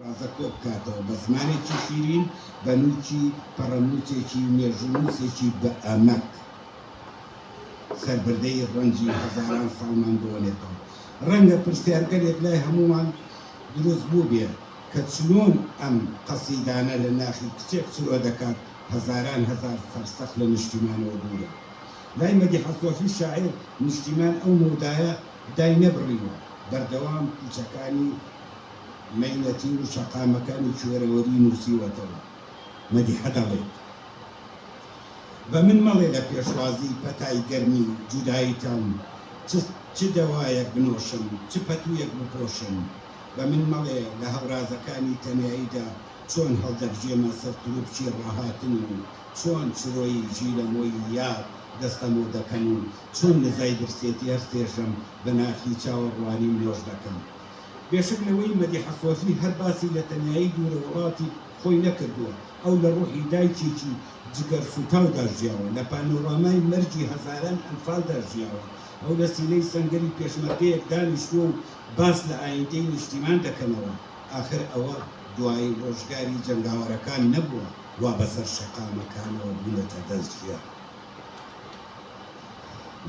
ڕازە کۆ بکاتەوە بە زمانێکی شیرین بە نووکی پەڕەنووسێکی مێژونووسێکی بە ئەمەک سەربردەی ڕەنجی هەزاران ساڵمان بۆنێتەوە. ڕەنگە پرسیارگەرێک لای هەمومان دروست بوو بێ کە چلۆن ئەم قەسیدانە لە ناخی کچێک چلۆ دەکات هەزاران هەزار فەرسەخ لە نیشتیمانەوە دوورە. لای مەدی حەسۆفی شاعیر نیشتیمان ئەو مودایە دای نەبڕیوە بەردەوام کوچەکانی مەینەتی و شەقامەکانی کوێرەوەری نووسیوەتەوە. مەدیحە دەڵێت بە من مەڵێ لە پێشوازی پەتای گەرمی جوداییتان چ دەوایەک بنۆشم چ پەتوویەک بپۆشم، بە من مەڵێ لە هەورازەکانی تەنیاییدا چۆن هەڵدەبژێمە سەر تروپچی ڕاهاتن و چۆن چرۆی ژیلەمۆی یاد دەستەمۆ دەکەن و چۆن نزای برسێتی هەرسێژم بە ناخی چاوەڕوانیم نۆش دەکەم. بێشک لەوەی مەدی حەسۆفی هەر باسی لە تەنیایی دوورە وڵاتی خۆی نەکردووە، ئەو لە ڕوحی دایکێکی جگەر سوتاو داژیاوە، لە پانۆرامای مەرجی هەزاران ئەنفال داژیاوە، ئەو لە سینەی سەنگەری پێشمەرگەیەک دانیشتووە و باس لە ئایندەی نیشتیمان دەکەنەوە. ئاخر ئەوە دوای ڕۆژگاری جەنگاوەرەکان نەبووە، وا بەسەر شەقامەکانەوە بوونەتە دەستگیر.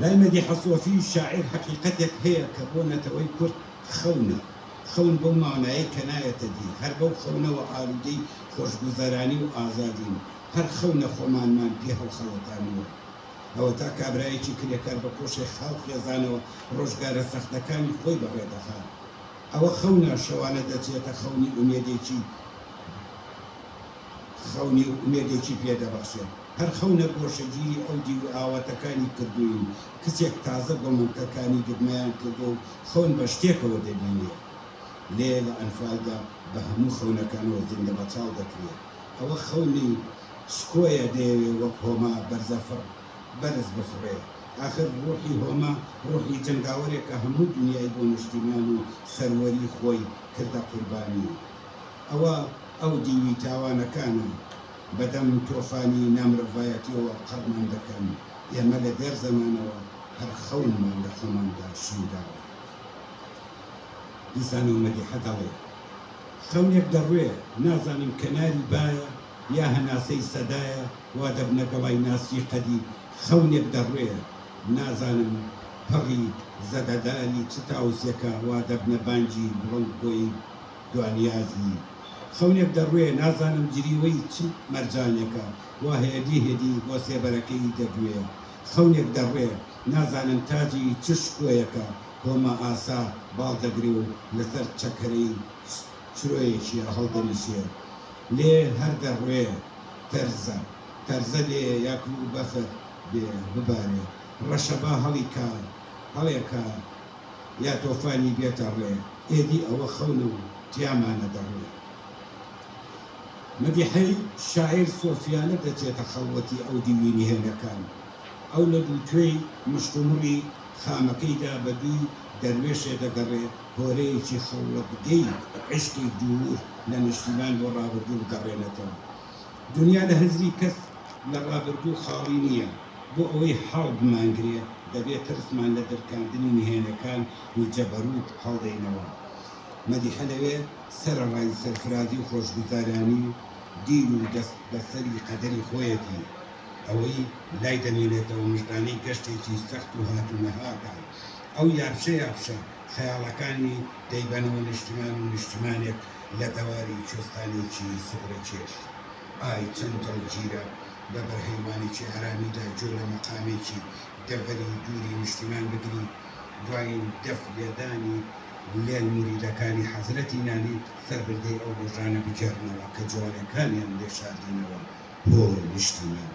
لای مەدی حەسۆفی شاعیر حەقیقەتێک هەیە کە بۆ نەتەوەی کورد خەونە، خەون بەو مانایە کە نایەتە دی، هەر بەو خەونەوە ئالوودەی خۆشگوزەرانی و ئازادین، هەر خەونە خۆمانمان پێ هەڵخەڵەتانوە. ئەوە تا کابرایەکی کرێکار بە پۆشێ خاڵ خێزانەوە ڕۆژگارە سەختەکانی خۆی بەڕێدەخات. ئەوە خەونە شەوانە دەچێتە خەونی ئومێدێکی پێدەبەخشێت. هەر خەونە گۆشەگیری ئەو دی و ئاواتەکانی کردوین، کچێک تازە بە مڵکەکانی دگمەیان کردو و خەون بە شتێکەوە دەبینێت. لێ لە ئەنفالدا بە هەموو خەونەکانەوە زیندە بەچاو دەکرێت. ئەوە خەونی سکۆیە دەیەوێ وەک هۆما بەرزەفڕ بەرز بفڕێ. آخر ڕۆحی هۆما ڕۆحی جەنگاوەرێکە هەموو دنیای بۆ نیشتیمان و سەروەری خۆی کردە قوربانی. ئەوە ئەو دیوی تاوانەکانە بەدەم تۆفانی نامرەڤایەتیەوە قەڵمان دەکەن. ئێمە لە دەر زەمانەوە هەر خەونمان لە خۆماندا شووداوە. دیسان و مەدیحە دەڵێ خەونێک دەڕوێ نازانم کەناری بایە یا هەناسەی سەدایە وا دەبنە گەڵای ناسی قەدی. خەونێک دەڕوێ نازانم پەڕی زەدەداری چ تاوسێکە وا دەبنە بانگی بڵند بۆی دوانیازی. خەونێک دەڕوێ نازانم جریوەی چ مەرجانێکە وا هێدی بۆ سێبەرەکەی دەگوێ. خەونێک دەڕوێ نازانم تاجی چ شکۆیەکە هۆمە ئاسا باڵ دەگری و لەسەر چەکەرەی چرۆیەکی هەڵدەنیشێ. لێ هەر دەڕوێ تەرزە لێ یاک و بەفر بێ ببارێ. ڕەشەبا هەڵێکە یا تۆفانی بێتە ڕێ. ئێدی ئەوە خەونە و تیامانە دەڕوێ. مەدیحەی شاعیر سۆفیانە دەچێتە خەڵوەتی ئەو دیوینی هێنەکان. ئەو لە دووتوێی مشتومڕی خامەکەیدا بە دووی دەروێشێ دەگەڕێ هۆرەیەکی خەڵوەتگەی عشقی دوور لە نیشتیمان بۆ ڕابردوو بگەڕێنێتەوە. دنیا لە هەزری کەس لە ڕابردوو خاڵی نییە. بۆ ئەوەی حاڵ بمانگرێ دەبێت ترسمان لە دەرکاندنی نهێنەکان و جەبەروت هەڵدەینەوە. مەدیحە لەوێ سەرەڕای سەرفرازی و خۆشگوزارانی دین و دەست بەسەری قەدەری خۆیەتی. ئەوەی لای دەمێنێتەوە مژدانەی گەشتێکی سەخت و هاتوونەهاکان. ئەو یابشە خەیاڵەکانی دەیبەنەوە نیشتیمانێک لە دەواری کوێستانێکی سوڕەکێش. ئای چەند دڵگیرە بە بەرهەیوانێکی ئارامیدا جۆ لە مەقامێکی دەڤەری دووری نیشتیمان بگری. دوایین دەف لێدانی لێن موریدەکانی حەزرەتی نانی سەربردەی ئەو ڕۆژانە بگەڕنەوە کە جوانەکانیان لێ شاردینەوە بۆ نیشتیمان.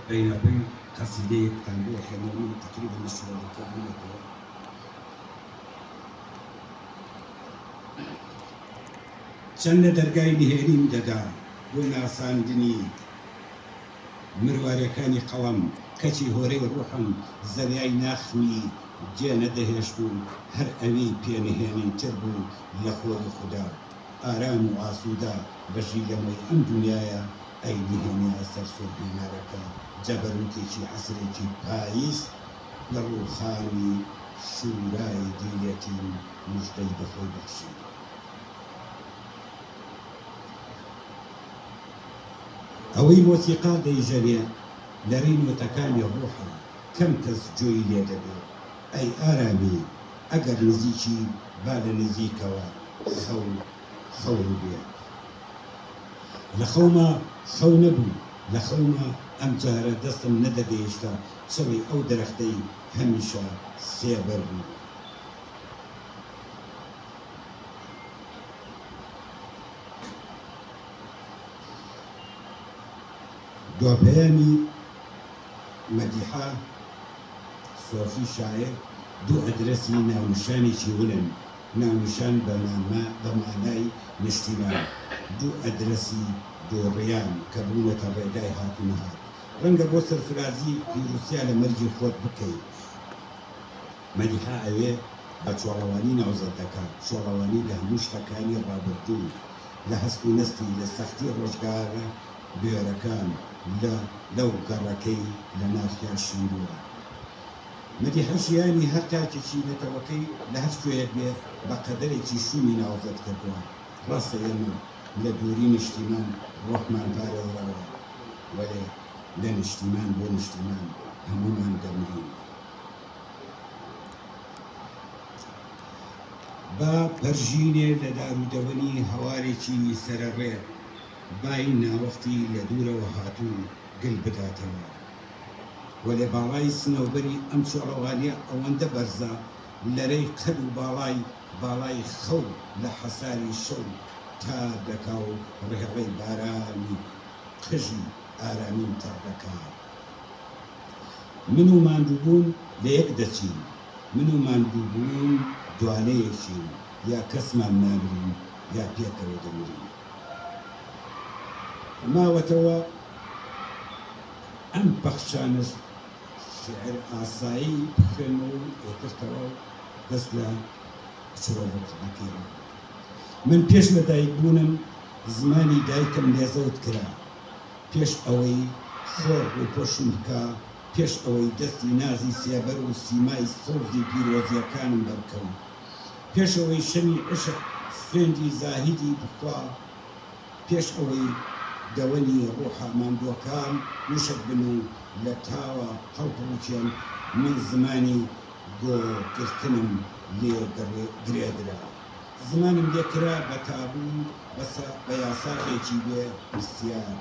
بينابين قصيدة تنبوح يومي تقريبا الشغل كاملة. چەند لە دەرگای نهێنیم دەدا بۆ ناساندنی مروارەکانی قەڵەم. کەچی هۆرەی ڕوحم زەریای ناخمی جێ نەدەهێشت و هەر ئەوەی پێنهێنین تر بوو لە خۆی خوددا. ئارام و ئاسوودا بەژی لەمەی ئەم دنیاە ئەی نهێنێ سەر سۆر بینارەکە جەبەروتێکی عەسرێکی پاییز لە ڕووخانی شورای دیلێتی مژدەی بەخۆی بەخشی. ئەوەی مۆسیقا دەیژەرێ لە ڕینوتەکانی ڕووحە کەم کەس جۆی لێ دەبێت. ئەی ئارامی ئەگەر نزیکی با لە نزیکەوە خەور بێت. لە خەومە خەو نەبوو، لە خەومە ئەم جارە دەستم نەدەگەیشتە چڕی ئەو دەرەختەی هەمیشە سێبەر بوو. دوپەیامی مەدیحە سۆفی شاعر دوو ئەدرەسی ناونیشانێکی ونن، ناونیشان بە مانای نیشتیمان، دوو ئەدرەسی دۆڕیان کە بوونەتە ڕێگای هاتوونەهات. ڕەنگە بۆ سەرفرازی پیرۆسیا لە مەرجی خۆت بکەیت. مەدیحە ئەوێ بە چۆڵەوانی ناوزەت دەکات، چۆڵەوانی لە هەموو شتەکانی ڕابردوو، لە هەست و نستی، لە سەختی ڕۆژگارە بێرەکان، لەو گەڕەکەی لە ناخیا شیرورە. مەدیحە ژیانی هەر کاتێکی نەتەوەکەی لە هەر شوێیەک بێ بە قەدەرێکی شومی ناوزەت کردووە. ڕاستە ئێمە لە دووری نیشتیمان ڕۆحمان پارێزراوە، وەلێ لە نیشتیمان بۆ نیشتیمان هەموومان دەمرین. با پەرژینێ لە دارودەوەنی هەوارێکی سەرەڕێ، بای ناوەختی لە دوورەوە هاتوو گل بداتەوە. وەلێ باڵای سنەوبەری ئەم چۆڵەوانیە ئەوەندە بەرزە، لەرەی قەد و باڵای خەو لە حەساری شەو تا دەکا و ڕێڕەی بارانی قژی ئارامیم تەڕدەکا. من و ماندووبوون لە یەک دەچین، من و ماندووبوون دوانەیەکین، یا کەسمان نامرین یا پێکەوە دەمرین. ماوەتەوە ئەم بەخشانش شعر ئاسایی بخوێنەوە و ئێترتەوە دەست لە چۆڵەوەت بکەوە. من پێش لە دایکبوونم زمانی دایکم لێزەوت کرا، پێش ئەوەی خۆر و پۆشم بکە، پێش ئەوەی دەستی نازی سێبەر و سیمای سەوزی پیرۆزیەکانم بەرکەم، پێش ئەوەی شەمی عشق سوێندی زاهیدی بخوا، پێش ئەوەی دەوەنی ڕۆحە ماندووەکان وشک بن و لە تاوە هەڵبڕوچێن، من زمانی گۆکردنم لێ گرێدرا. زمانم لێکرا بە تابوو بە یاساغێکی بێ پرسیار،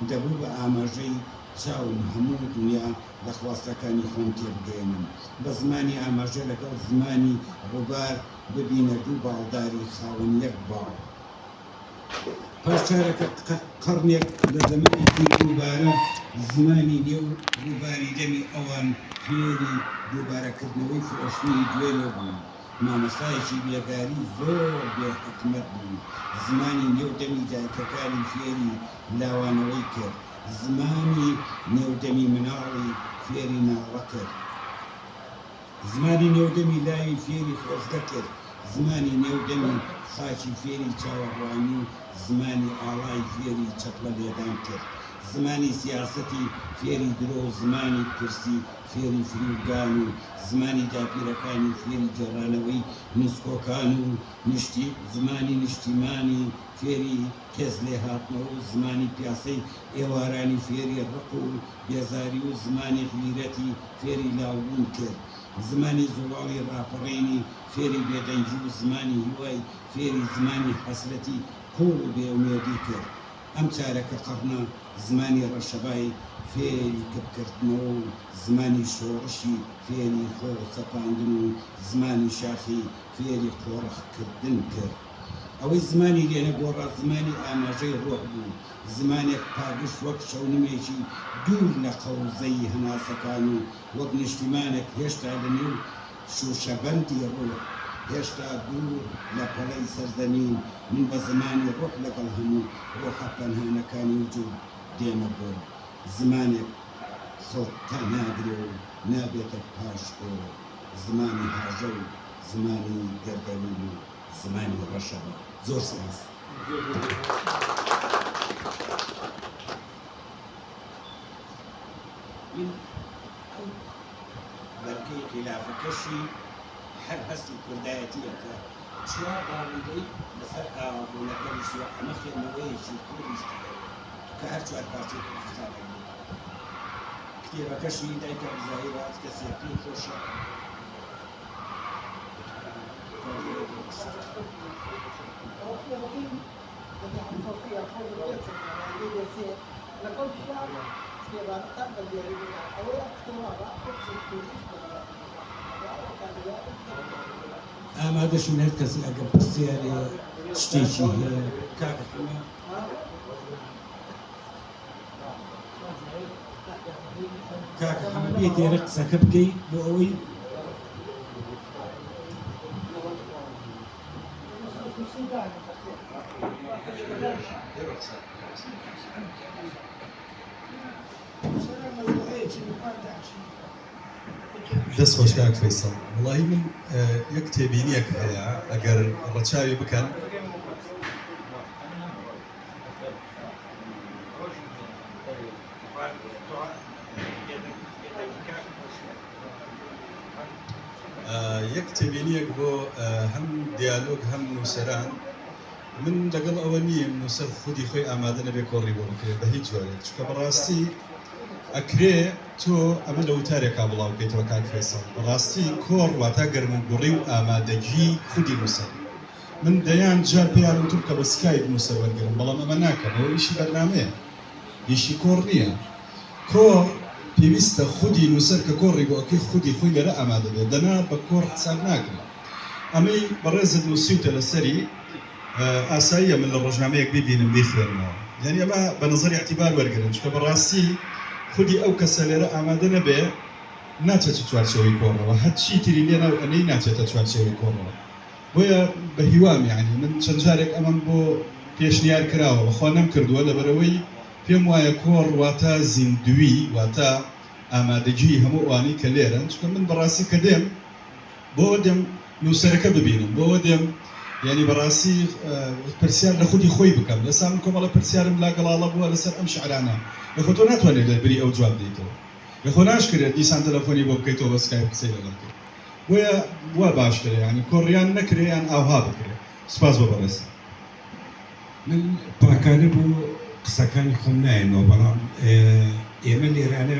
دەبوو بە ئاماژەی چاوم هەموو دنیا لە خواستەکانی خۆم تێبگەێنم، بە زمانی ئاماژە لەگەڵ زمانی ڕووبار ببینە دوو باڵداری خاوەن یەک باڵ. پاشارەکە قەڕنێک لە زەمانێکی دووبارە زمانی نێو ڕووباری دەمی ئەوان فێری دووبارەکردنەوەی فرۆشتنی دوێنێ بوون. مامۆستایەکی بێگاری زۆر بێحکمەت بوو. زمانی نێودەمی دایکەکانی فێری لاوانەوەی کرد، زمانی نێودەمی مناڵی فێری ناوە کرد، زمانی نێودەمی لاوی فێری خۆزگە کرد، زمانی نێودەمی خاکی فێری چاوەڕوانی و زمانی ئاڵای فێری چەپڵە لێدان کرد، زمانی سیاسەتی فێری درۆ و زمانی پرسی فێری فریوگان و زمانی داپیرەکانی فێری جێڕانەوەی نوسکۆکان و زمانی نیشتیمانی فێری کێز لێ هاتنەوە و زمانی پیاسەی ئێوارانی فێری ڕق و بێزاری و زمانی غیرەتی فێری لاوبوون کرد، زمانی زوڵاڵی ڕاپەڕێنی فێری بێدەنگی و زمانی هیوای فێری زمانی حەسرەتی قوڵ و بێومێدی کرد. ئەم چارەکە قەڕنە زمانی ڕەشەبای فێری کردکردنەوە و زمانی شۆڕشی فێری خۆ سەپاندن و زمانی شاخی فێری قۆڕەخکردن کرد. ئەوەی زمانی لێنەگۆڕا زمانی ئاماژەی ڕۆح بوو، زمانێک پاگشت وەک شەونمێکی دوور لە قەوزەی هەناسەکان و وەک نیشتیمانێک هێشتا لە نێو شوشەبەندی ڕۆح، هێشتا دوور لە پەڵەی سەردەمین. من بە زمانی ڕۆح لەگەڵ هەموو ڕۆحە پەنهانەکانی وجود دێمە بۆ زمانێک خەڵک تا ناگرێ و نابێتە پاشکۆ، زمانی هاژە و زمانی گەردەلوول و زمانی ڕەشەبە. زۆر سپاس. بەرگەی خلافەکەشی هەر هەستی کوردایەتیەکە چوا باڵیدەی لەسەر ئاوابوونەکەی سووە ئەمە خوێندنەوەیەکی کوردیش کە هەر چوار پارچەی کوردستانە کتێبەکەشی دایکە زاهیرات کەسێک پێی خۆشە ئامادەشون هەر کەسی ئەگەر پرسیارێ شتێکی هەیە کاکەکەمە کاکەکەمە بێت ئێرە قسەکە بکەیت بۆ ئەوەی دەست خۆش کاک فەیسەڵ وڵی من یەک تێبینیەک هەیە ئەگەر ڕەچاوی بکەن یەک تێبینیەک بۆ هەم دیالۆگ هەم نووسەران من لەگەڵ ئەوە نییە نووسەر خودی خۆی ئامادە نەبێ کۆڕی بۆ بکرێت بە هیچ جۆرێک چکە بەڕاستی ئەکرێ تۆ ئەمە لە وتارێکا بڵاو بکەیتەوە کاک فەیسەڵ بەڕاستی کۆڕ واتە گەرموگوڕی و ئامادەگی خودی نووسەر من دەیان جار پێیان وتم کە بە سکایپ نووسەر وەرگرم بەڵام ئەمە ناکەم ئەوە ئیشی بەرنامەیە ئیشی کۆڕ نییە کۆڕ پێویستە خودی نووسەر کە کۆڕی بۆ ئەوکەی خودی خۆی لەرە ئامادە بێت دەنا بە کۆڕ حساب ناکرێت ئەمەی بەڕێزت نووسیوتە لەسەری ئاساییە من لە ڕۆژنامەیەک ببینم بیخوێنمەوە یعنی ئەمە بە نظری اعتیبار وەرگرن چکە بەڕاستی خودی ئەو کەسە لێرە ئامادە نەبێ ناچێتە چوارچێوەی کۆڕەوە هەرچی تری لێ ئەنەی ناچێتە چوارچێوەی کۆڕەوە بۆیە بە هیوام یعنی من چەند جارێک ئەمەم بۆ پێشنیار کراوە بەخوا نەم کردووە لەبەرەوەی پێم وایە کۆڕ واتە زیندوی واتە ئامادەگی هەموو ئەوانەی کە لێرن چکە من بەڕاستی کە دێم بۆ دێم نووسەرەکە ببینم بۆ دێم یعنی بەڕاستی پرسیار لە خودی خۆی بکەم لەسا من کۆمەڵە پرسیارم لا گەڵاڵە بووە لەسەر ئەم شعرانە لەخۆ تۆ ناتوانێت لەبری ئەو جواب دەیتەوە لەخۆ ناشکرێت دیسان تەلەفۆنی بۆ بکەیتەوە بە سکایپ قسەی لەگەڵ بکەیت بۆیە وا باشترە ینی کۆڕیان نەکرێیان ئاوها بکرێت سپاس بۆ بەڕێز من پاکانە بۆ قسەکانی خۆم نایەنەوە بەڵام ئێمە لێرانە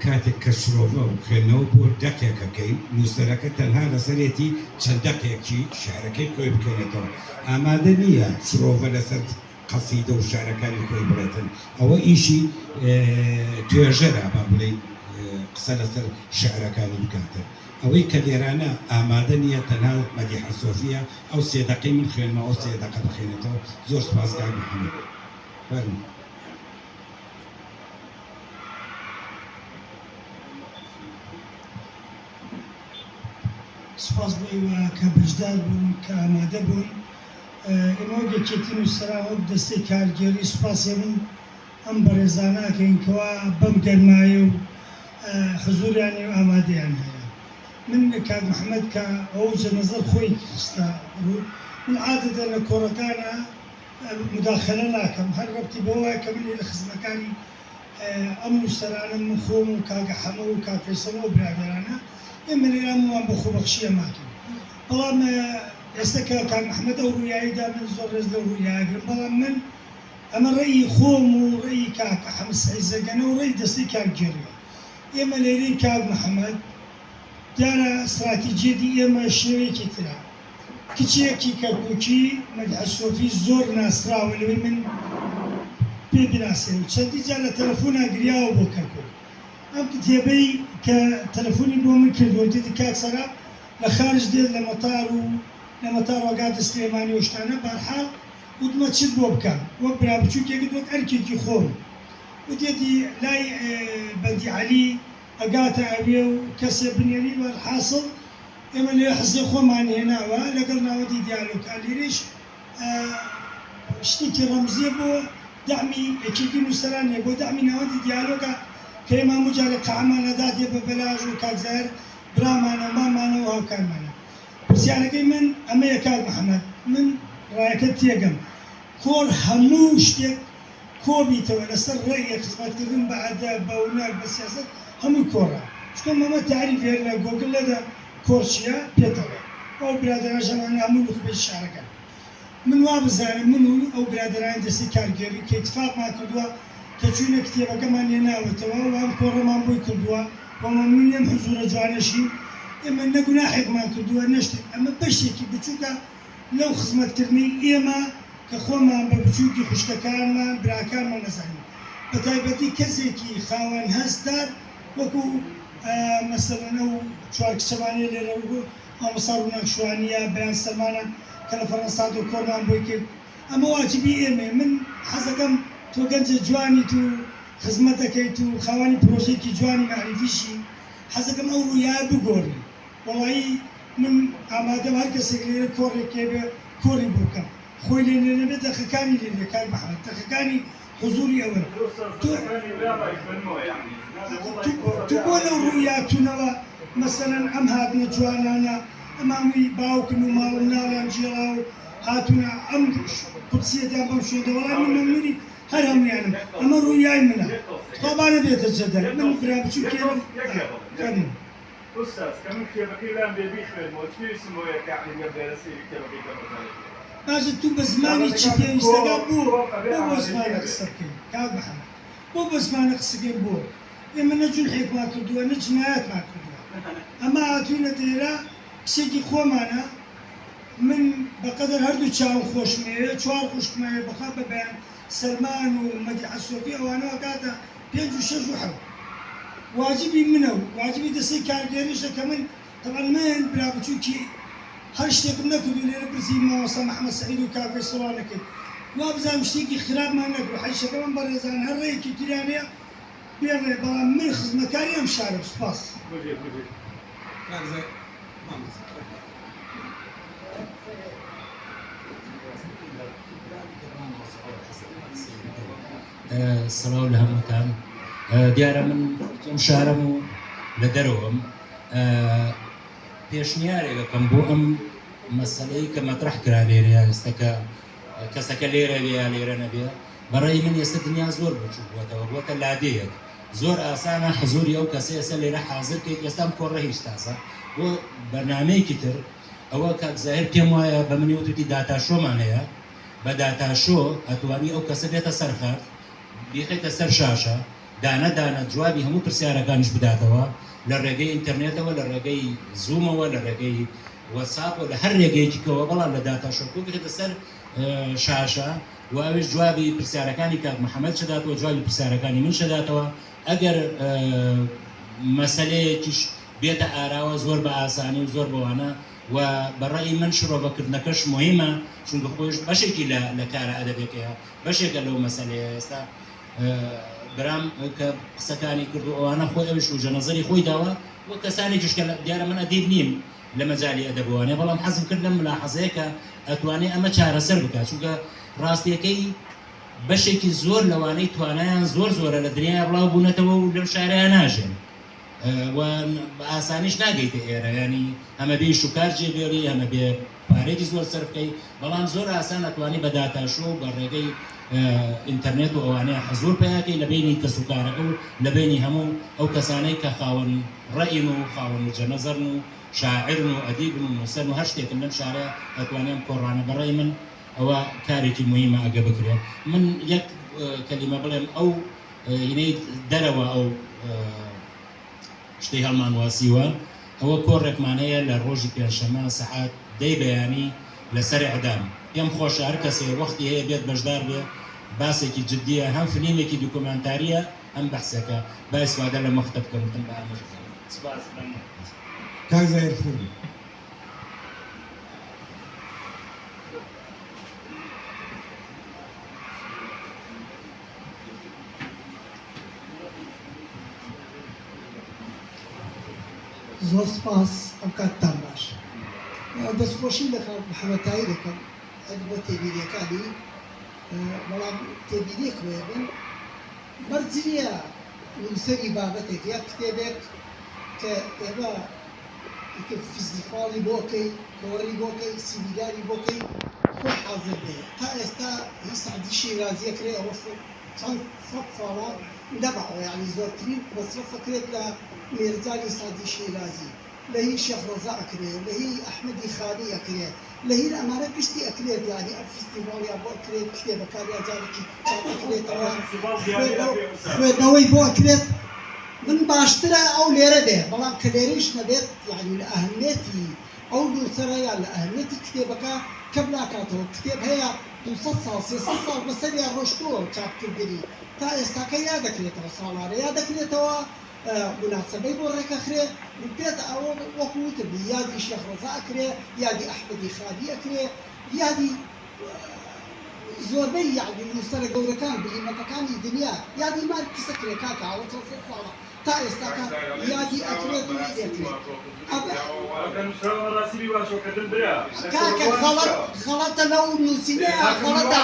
کاتێک کە شرۆڤە خوێندنەوە بۆ دەقێکەکەی نووسەرەکە تەنها لەسەرێتی چەند دەقێکی شارەکەی خۆی بکەنێتەوە ئامادە نییە شرۆڤە لەسەر قەسیدە و شارەکانی خۆی بڵێتن ئەوە ئیشی توێژەرە با بڵێ قسە لەسەر شعرەکانی بکاتن ئەوەی کە لێرانە ئامادە نییە تەنها مەدیحە سۆفیە ئەو سێ دەقەی من خوێنمەوە سێ دەقە بخێنێتەوە زۆر سپاسکار محەممەد فەرموو سپاس بۆ ئێوە کە بەشدار بوون کە ئامادە بوون ئێمە گەکێتی نووسراوە دەستەی کارگێری سوپاسێ من ئەم بەڕێزاناکەینکەوە بەم گەرمایە و حزوریانی و ئامادەیان هەیە من کاک محەممەد کە ئەو جەنەزەر خۆی خستە ڕوو من عادەتە لە کۆڕەکانە مداخەلە ناکەم هەر ڕەبتی بەوەیە کە من لە خزمەکانی ئەم نووسەرانم من خۆم و کاگە حەمە و کاک فەیسەڵ و برادرانە ئێمە لێرانمان بە خۆبەخشیە ماکەین بەڵام ئێستا کە کاک محەممەد ئەو ڕوویاییدا من زۆر ڕێز لە ڕوویاگرم بەڵام من ئەمە ڕێی خۆم و ڕێی کاکە حەمە سەعیدزەگەنە و ڕێی دەستەی کارگێریە ئێمە لێرەی کاک محەممەد دیارە استراتیجێتی ئێمە شێوەیەکی ترا کچێکی کەرکووکی مەدیحە سۆفی زۆر ناسراوە لەوەی من پێ بناسێ و چەندی جار لە تەلەفۆنا گریاوە بۆ کەرکوو ئەم کتێبەی کە تەلەفۆنی بۆ من کردووە دیدی کاک سەرا لە خارج دێت لە مەتار و لە مەتار وەگاتە سلێمانی و شتانە بەرحاڵ وتمە چیت بۆ بکەم وەک برا بچووکێکی وەک ئەرکێکی خۆم وتێتی لای بەندی عەلی ئەگاتە ئەوێ و کەسێ بنێری بەرحاصڵ ئێمە لێ حەزی خۆمان هێناوە لەگەڵ ناوەندی دیالۆگا لێرەش شتێکی ڕەمزیە بۆ دعمی یەکێکی نووسەرانێ بۆ دعمی ناوەندی دیالۆگا کە ئێمە هەموو جارێک قەعمانەدا دێ بە بەلاژ و کاکزار برامانە مامانە و هاوکارمانە پرسیارەکەی من ئەمەیە کاک محەممەد من ڕایەکە تێگەم کۆڕ هەموو شتێک کۆبیتەوە لەسەر ڕێیە خزمەتکردن بە ئەدەب بە هونەر بە سیاسەت هەمووی کۆڕە چکە مەمە تعریف هێر لە گۆگڵەدا کۆرچیە پێتەوە ئەو برادرە ژەمانە هەموو نوخبەی شارەکە من وا بزانم من و ئەو برادران دەستی کارگەری کە اتفاقمان کردووە کە چوونە کتێبەکەمان لێناوەتەوە وام کۆڕەمان بۆی کردووە وەمەمنونیم حزورە جوانەشین ئێمە نەگوناحێکمان کردووە نەشتێک ئەمە بەشێکی بچووکە لەو خزمەتکردنی ئێمە کە خۆمان بە بچووکی خوشکەکانمان براکانمان نەزانین بە تایبەتی کەسێکی خاوەن هەستدار وەکو مەسەلەن ئەو چوار کچەمانەیە لێرە مامۆستا ڕووناکشوانیە بەیان سەلمانە کە لە فەڕەنسا و کۆڕمان بۆی کرد ئەمە واجبی ئێمە من حەزەکەم تۆ گەنجە جوانیت و خزمەت دەکەیت و خاوەنی پرۆژێکی جوانی مەعریفیشی حەزەکەم ئەو ڕوویایە بگۆڕی وەڵایی من ئامادەم هەر کەسێک لێرە کۆڕێکێ بێ کۆڕی بۆ بکەم خۆی لێ نەبێت دەخەکانی لێ کار محەممەد دەخەکانی حضوری ئەوە تو بۆ لەو ڕوویاتونەوە مەسەلەن ئەم هاتنە جوانانە ئەمامی باوکن و ماڵم ناڵیان جێڵا و هاتوونە ئەم قوچیەدان بەم شوێنە وەڵام من مەمنونی هەر هەمویانم ئەمە ڕوویای منە خوابانە بێتە جەدەر من برا بچوو کێرم فەرموو أستاذ كم كتابك الآن بيخدم وشنو اسمه يعني قبل رسيل كتابك باشه تو بە زمانی چی پێویستەکە بۆ بۆ زمانە قسە بکەین کاک محەممەد بۆ بە زمانە قسەکەین بۆ ئێمە نە جونحێکمان کردووە نە جنایەتمان کردووە ئەمە هاتوونە دێرە کچێکی خۆمانە من بەقەدەر هەردوو چاوم خۆشمەیە چوار خوشکمەیە بەخوا بە بەیان سەلمان و مەدیحە سۆفی ئەوانەوە کاتە 5 و 6 و 7 واجبی منە و واجبی دەستەی کارگەریشە کە من طبعا من برا بچووکی هەر شتێکم نەکردو لێرە پرسی مامۆستا محەممەد سەعید و کاکەی سڵاو نەکرد وا بزانم شتێکی خراپمان نەکرد حیشەکە من بەڕێزان هەر ڕێیەکی تریانەیە بێڕێ بەڵام من خزمەکاری ئەم شارە سوپاس سڵاو لە هەمووتان دیارە من ئەم شارەم و لە دەرەوەم پێشنیارێکەکەم بۆ ئەم مەسەلەی کە مەطرح کرا لێرە ئێستاکە کەسەکە لێرە بێ یا لێرە نەبێ بەڕێی من ئێستا دنیا زۆر بچوو بووەتەوە بووەتە لادەیەک زۆر ئاسانە حزوری ئەو کەسە ئێستا لێرە حاضر کەیت ئێستام کۆڕە هیچ تازە بۆ بەرنامەیەکی تر ئەوە کاک زاهر پێم وایە بە منی وتوتی داتاشۆمان هەیە بە داتاشۆ ئەتوانی ئەو کەسە بێتە سەر خەت بیخێتە سەر شاشە دانە دانە جوابی هەموو پرسیارەکانیش بداتەوە لە ڕێگەی ئینتەرنێتەوە لە ڕێگەی زوومەوە لە ڕێگەی وەساپەوە لە هەر ڕێگەیەکیکەوە بەڵام لە داتاشۆکۆ بێتە سەر شاشە و ئەوش جوابی پرسیارەکانی کاک محەممەد شداتەوە جوابی پرسیارەکانی من شداتەوە ئەگەر مەسەلەیەکیش بێتە ئاراوە زۆر بە ئاسانی و زۆر بەوانە و بەڕێی من شڕۆڤەکردنەکەش مهمە چونکە خۆش بەشێکی لە کارە ئەدەبێکەیە بەشێکە لەو مەسەلەیە ئێستا برام کە قسەکانی کرد و ئەوانە خۆی ئەوش و ژەنەزەری خۆی داوە وە کەسانێکیش کە دیارە من ئەدیب نیم لە مەجای ئەدەبوانێ بەڵام حەزم کرد لەم ملاحەزەیە کە ئەتوانێت ئەمە چارەسەر بکات چونکە ڕاستیەکەی بەشێکی زۆر لەوانەی توانایان زۆر زۆرە لە دنیای بڵاو بوونەتەوە و لەم شارەیە ناژێن و ئاسانیش ناگەیتە ئێرە ینی ئەمە بێ شوکار جێبێری ئەمە بێ پارێکی زۆر سەر بکەی بەڵام زۆر ئاسان ئەتوانی بە داتاشۆ بە ڕێگەی ئینتەرنێت و ئەوانەیە حەزور پێیاکەی لە بینی کەسوکارەکە و لە بینی هەموو ئەو کەسانەی کە خاوەن ڕەئین و خاوەن و جەنەزەرن و شاعرن و ئەدیبن و نووسەن و هەر شتێکن لەم شارەیە ئەتوانێن کۆڕانە بەڕێی من ئەوە کارێکی مهمە ئەگە بکرێت من یەک کەلیمە بڵێم ئەو هینەی دەرەوە ئەو شتەی هەڵمان واسیوە ئەوە کۆڕێکمان هەیە لە ڕۆژی پێنجشەممە سەعات 10 بەیانی لەسەر ئەعدام پێم خۆشە هەر کەسێ وەختی هەیە بێت بەشدار بێ باسێکی جددیە هەم فیلمێکی دوکۆمانتاریە ئەم بەحسەکە با ئیسوادە لە مەختە بکەمتن بە ئەمەش سپاس کاک زاهر فەرموو زۆر سپاس ئەم کاتتان باش دەستخۆشی لە کاک محەممەدتایی دەکەم بۆ تێبینیەکانی بەڵام تێبینیەک وێبن مەرجە نووسەری بابەتێک یا کتێبێک کە ئێمە فیزیکاڵی بۆکەی کۆڕی بۆکەی سیمیداری بۆکەی خۆ حاضر بێ تا ئێستا هیچ سعدی شیرازیە کرێ ئەوە چەند سەد ساڵە نەبەوە یعنی زۆرترین مەصرف فکرێت لە مێرجانی سعدی شیرازی لهي شيخ رزاق أكري لهي أحمدي خالي أكري لهي الأمانة بشتي أكري يعني الفستيفال يا بو أكري بشتي بكاري أجارك أكري توا خوي بو أكري من باشترا أو ليرة به بلام كليريش نبيت يعني لأهميتي أو دوسرية لأهميتي كتابك قبل أكاته كتاب هي 200 سال 300 سال بس اللي رشتوه شاب كبيري تا استاك يا دكريتو صالار يا دكريتو مناسبة بورك أخرى بيت أو وقوت بيادي شيخ رزاق أخرى يادي أحمدي خالي أخرى يادي زوربي يعني مستر جوركان بلي مكان الدنيا يادي ما كسكري كاكا أو تصل تا استاك يادي أخرى بلي أخرى كاكا غلط لو نسينا غلط